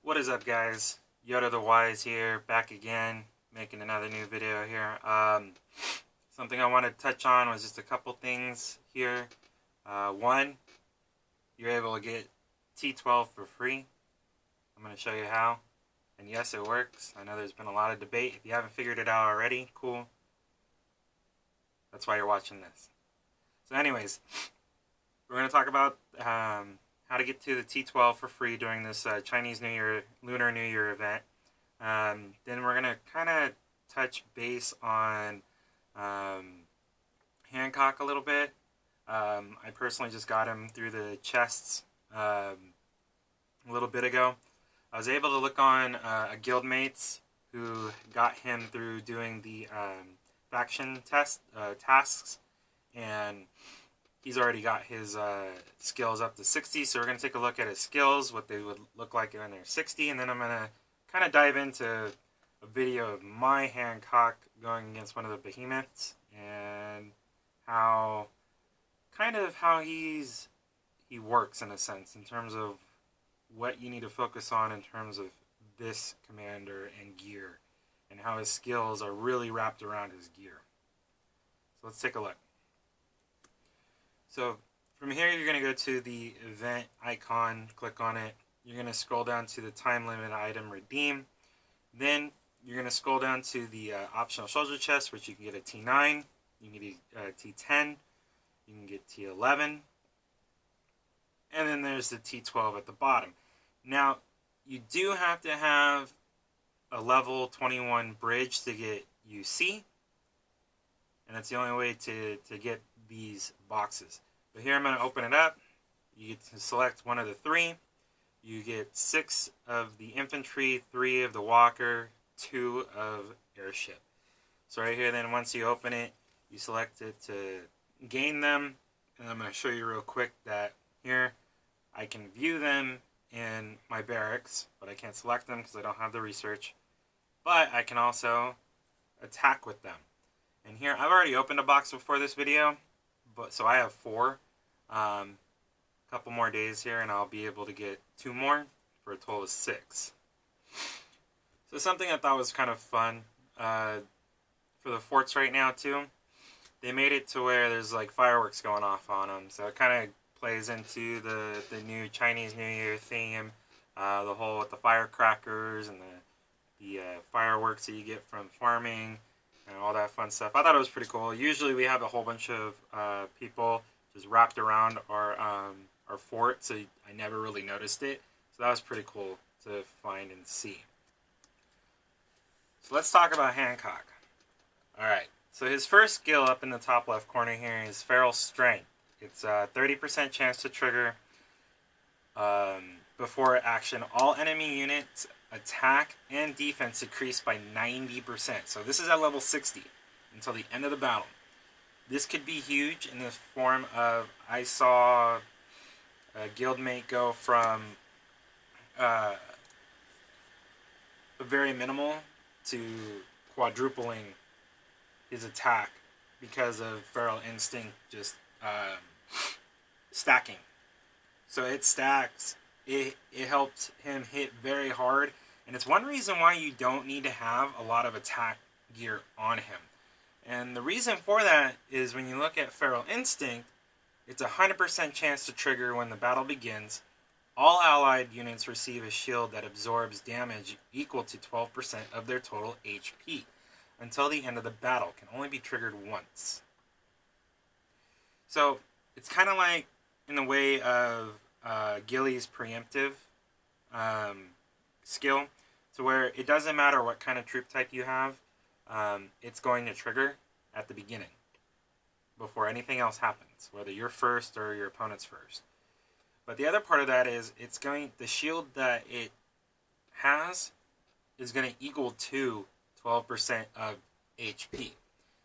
What is up, guys? Yoda the Wise here, back again, making another new video here. Something I wanted to touch on was just a couple things here. One, you're able to get T12 for free. I'm going to show you how. And yes, it works. I know there's been a lot of debate. If you haven't figured it out already, cool. That's why you're watching this. So anyways, we're going to talk about how to get to the T12 for free during this Chinese New Year, Lunar New Year event. Then we're going to kind of touch base on Hancock a little bit. I personally just got him through the chests a little bit ago. I was able to look on a guildmates who got him through doing the faction tasks, and he's already got his skills up to 60, so we're going to take a look at his skills, what they would look like when they're 60, and then I'm going to kind of dive into a video of my Hancock going against one of the behemoths, and how he works in a sense, in terms of what you need to focus on in terms of this commander and gear, and how his skills are really wrapped around his gear. So let's take a look. So from here, you're going to go to the event icon, click on it. You're going to scroll down to the time limit item redeem. Then you're going to scroll down to the optional soldier chest, which you can get a T9, you can get a T10, you can get T11, and then there's the T12 at the bottom. Now, you do have to have a level 21 bridge to get UC, and that's the only way to get these boxes. But here I'm going to open it up. You get to select one of the three. You get 6 of the infantry, 3 of the walker, 2 of airship. So right here, then once you open it, you select it to gain them. And I'm going to show you real quick that here I can view them in my barracks, but I can't select them because I don't have the research. But I can also attack with them. And here, I've already opened a box before this video, so I have 4. A couple more days here, and I'll be able to get 2 more for a total of 6. So something I thought was kind of fun for the forts right now too. They made it to where there's like fireworks going off on them, so it kind of plays into the new Chinese New Year theme. The whole with the firecrackers and the fireworks that you get from farming and all that fun stuff. I thought it was pretty cool. Usually we have a whole bunch of people just wrapped around our fort, so I never really noticed it. So that was pretty cool to find and see. So let's talk about Hancock. Alright, so his first skill up in the top left corner here is Feral Strength. It's a 30% chance to trigger before action. All enemy units attack and defense decrease by 90%. So this is at level 60 until the end of the battle. This could be huge in the form of, I saw a guildmate go from a very minimal to quadrupling his attack because of Feral Instinct just stacking. So it stacks. It helped him hit very hard, and it's one reason why you don't need to have a lot of attack gear on him. And the reason for that is when you look at Feral Instinct, it's a 100% chance to trigger when the battle begins. All allied units receive a shield that absorbs damage equal to 12% of their total HP until the end of the battle. Can only be triggered once. So it's kind of like in the way of Gilly's preemptive skill, to where it doesn't matter what kind of troop type you have, it's going to trigger at the beginning before anything else happens, whether you're first or your opponent's first. But the other part of that is the shield that it has is going to equal to 12% of HP.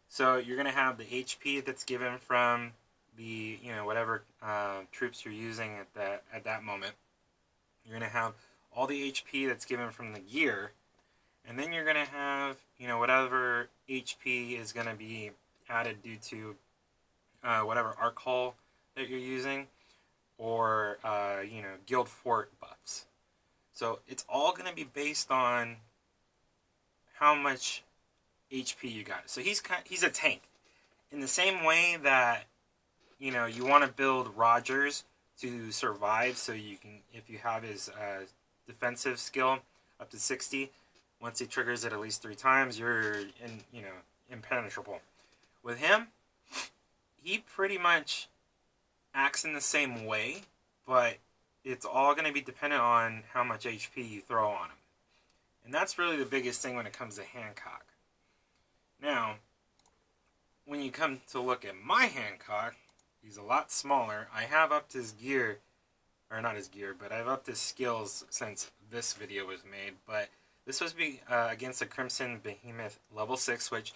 So you're going to have the HP that's given from the whatever troops you're using at that moment. You're going to have all the HP that's given from the gear, and then you're going to have whatever HP is going to be added due to whatever arc hull that you're using, or guild fort buffs. So it's all going to be based on how much HP you got. So he's a tank. In the same way that, you know, you want to build Rogers to survive, so you can, if you have his defensive skill up to 60, once he triggers it at least 3 times, you're impenetrable. With him, he pretty much acts in the same way, but it's all going to be dependent on how much HP you throw on him. And that's really the biggest thing when it comes to Hancock. Now, when you come to look at my Hancock, he's a lot smaller. I have upped his gear, or not his gear, but I've upped his skills since this video was made. But this was against a Crimson Behemoth level 6, which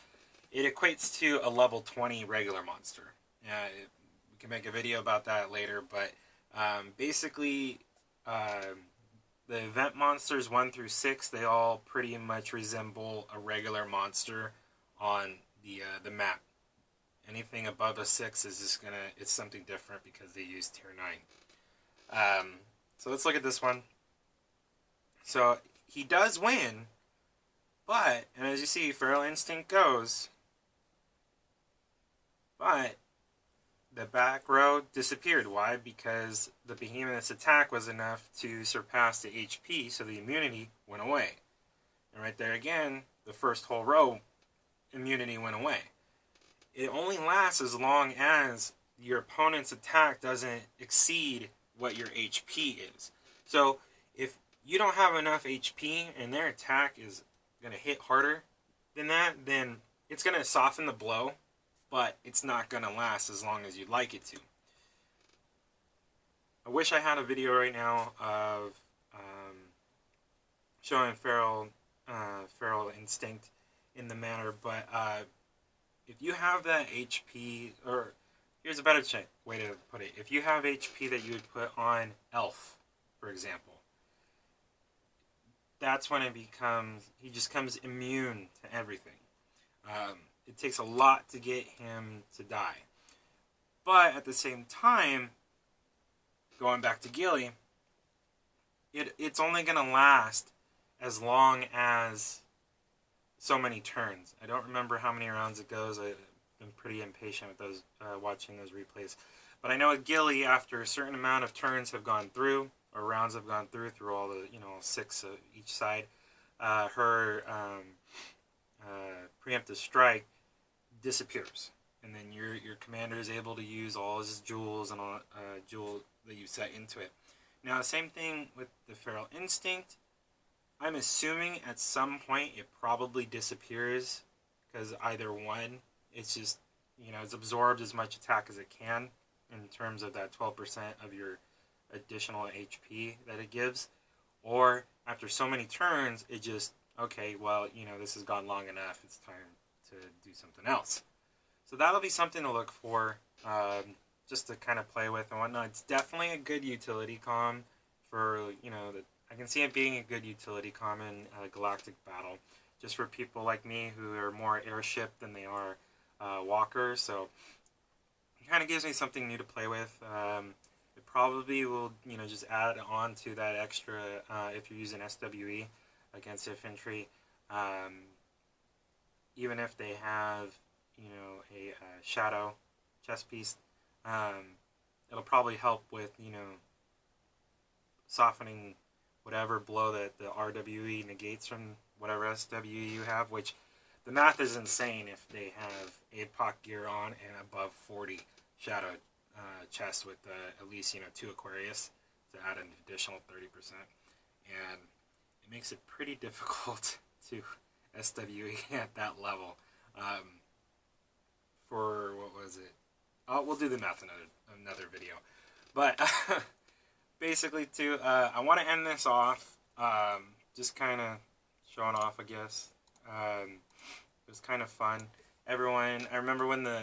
it equates to a level 20 regular monster. We can make a video about that later, but basically, the event monsters 1 through 6, they all pretty much resemble a regular monster on the map. Anything above a 6 is just it's something different because they use tier 9. So let's look at this one. So he does win, but, and as you see, Feral Instinct goes, but the back row disappeared. Why? Because the Behemoth's attack was enough to surpass the HP, so the immunity went away. And right there again, the first whole row, immunity went away. It only lasts as long as your opponent's attack doesn't exceed what your HP is. So if you don't have enough HP and their attack is going to hit harder than that, then it's going to soften the blow, but it's not going to last as long as you'd like it to. I wish I had a video right now of showing Feral Instinct in the manner, but if you have that HP, or here's a better way to put it. If you have HP that you would put on Elf, for example, that's when he just comes immune to everything. It takes a lot to get him to die. But at the same time, going back to Gilly, it's only going to last as long as so many turns. I don't remember how many rounds it goes. I've been pretty impatient with those, watching those replays. But I know with Gilly, after a certain amount of turns have gone through, or rounds have gone through all the, 6 each side, her preemptive strike disappears, and then your commander is able to use all his jewels and all jewel that you set into it. Now, the same thing with the Feral Instinct. I'm assuming at some point it probably disappears, because either one, it's just, it's absorbed as much attack as it can in terms of that 12% of your additional HP that it gives, or after so many turns, it just, okay, well, this has gone long enough, it's time to do something else. So that'll be something to look for, just to kind of play with and whatnot. It's definitely a good utility comm for, I can see it being a good utility comm in a galactic battle, just for people like me who are more airship than they are walker. So it kind of gives me something new to play with. It probably will, just add on to that extra if you're using SWE against infantry. Even if they have, a shadow chest piece, it'll probably help with, softening whatever blow that the RWE negates from whatever SWE you have, which the math is insane if they have APOC gear on and above 40 shadow chest with at least 2 Aquarius to add an additional 30%, and it makes it pretty difficult to SWE at that level. For what was it? We'll do the math in another video, but basically, too, I want to end this off, just kind of showing off, I guess. It was kind of fun. I remember when the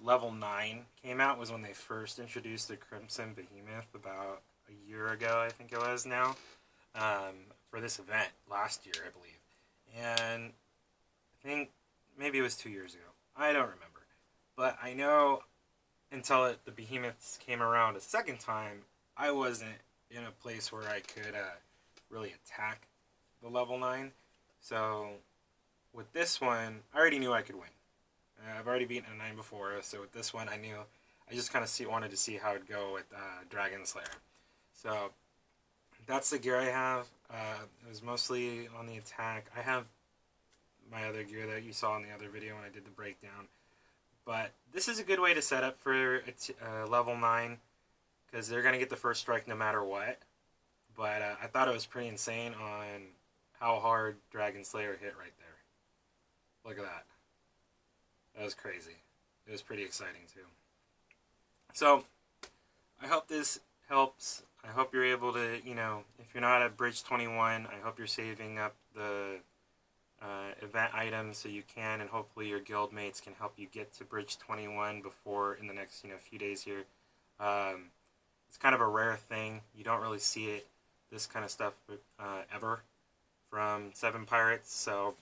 level 9 came out, was when they first introduced the Crimson Behemoth about a year ago, I think it was now, for this event, last year, I believe. And I think maybe it was 2 years ago. I don't remember. But I know until the Behemoths came around a second time, I wasn't in a place where I could really attack the level 9. So with this one, I already knew I could win. I've already beaten a 9 before, so with this one I knew. I just kind of wanted to see how it'd go with Dragon Slayer. So that's the gear I have. It was mostly on the attack. I have my other gear that you saw in the other video when I did the breakdown. But this is a good way to set up for level 9, because they're going to get the first strike no matter what. But I thought it was pretty insane on how hard Dragon Slayer hit right there. Look at that. That was crazy. It was pretty exciting too. So, I hope this helps. I hope you're able to, if you're not at Bridge 21, I hope you're saving up the event items so you can, and hopefully your guild mates can help you get to Bridge 21 before, in the next, few days here. It's kind of a rare thing. You don't really see it, this kind of stuff, ever from 7 Pirates, so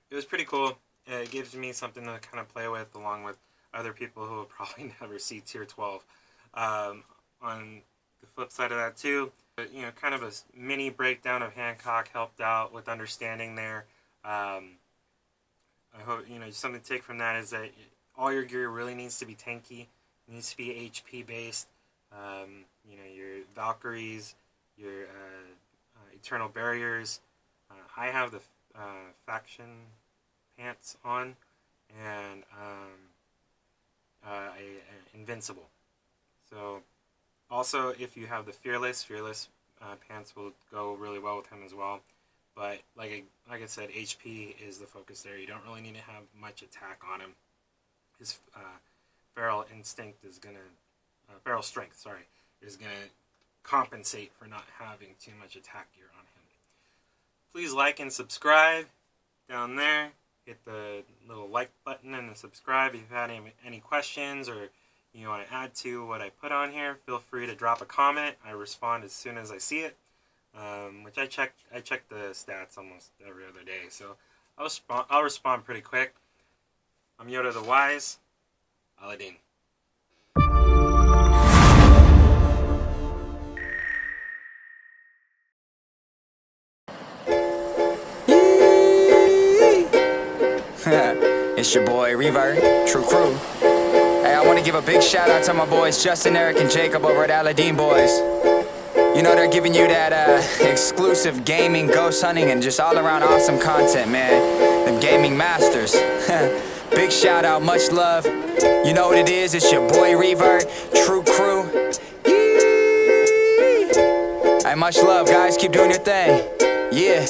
it was pretty cool. It gives me something to kind of play with, along with other people who will probably never see Tier 12. On the flip side of that too, kind of a mini breakdown of Hancock helped out with understanding there. I hope, something to take from that is that all your gear really needs to be tanky. It needs to be HP based. Your Valkyries, your Eternal Barriers. I have the faction pants on, and Invincible. So also, if you have the Fearless pants will go really well with him as well. But like I said, HP is the focus there. You don't really need to have much attack on him. His feral strength is gonna compensate for not having too much attack gear on him. Please like and subscribe down there. Hit the little like button and subscribe. If you've had any questions, or you want to add to what I put on here, feel free to drop a comment. I respond as soon as I see it. Which I check the stats almost every other day, so I'll respond pretty quick. I'm Yoda the Wise. Aladdin. It's your boy Revert, True Crew. Hey, I want to give a big shout out to my boys Justin, Eric, and Jacob over at Aladdin Boys. They're giving you that exclusive gaming, ghost hunting, and just all around awesome content, man. Them gaming masters. Big shout out, much love. You know what it is, it's your boy Revert, True Crew. Hey, much love, guys, keep doing your thing. Yeah.